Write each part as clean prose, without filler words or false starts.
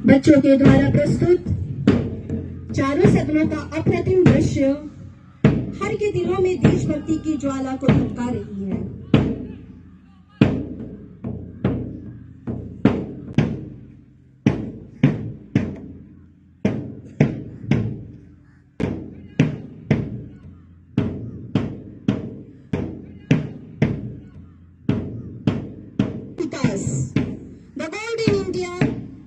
बच्चों के द्वारा प्रस्तुत चारों सदनों का अप्रतिम दृश्य हर के दिलों में देशभक्ति की ज्वाला को भड़का रही है। The Golden India,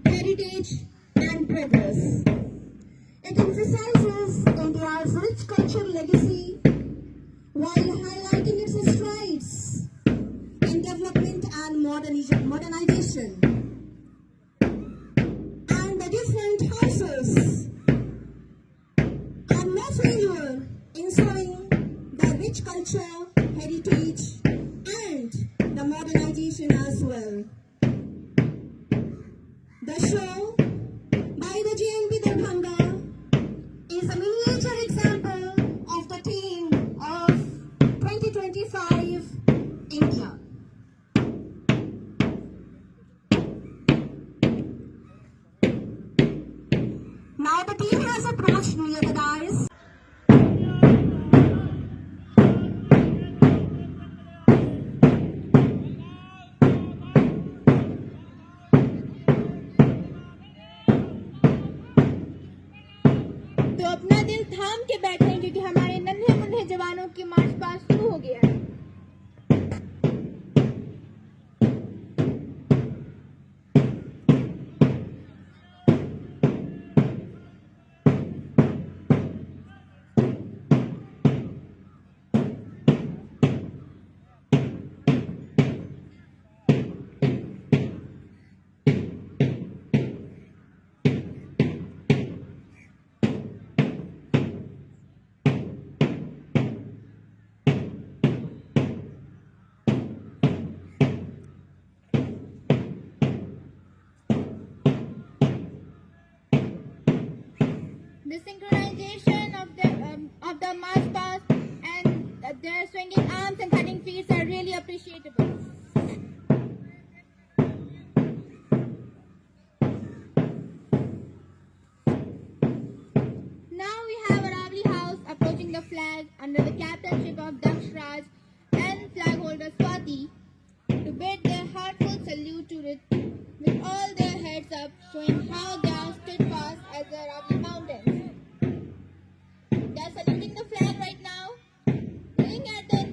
Heritage and Progress. It emphasizes India's rich cultural legacy while highlighting its strides in development and modernization. And the different houses are not failure in showing the rich culture, heritage and the modernization as well. The show by the JNB Darbhanga is a miniature example of the theme of 2025 India. Now the team has approached near the dais. तो अपना दिल थाम के बैठे हैं क्योंकि हमारे नन्हे मुन्ने जवानों की मार्च पास्ट शुरू हो गया है। The synchronization of the march past and their swinging arms and cutting feet are really appreciable. Now we have Aravali House approaching the flag under the captainship of Daksh Raj and flag holder Swati to bid their heartfelt salute to it with all their heads up, showing how they are steadfast as the Aravali mountains. They are saluting the flag right now. Looking at the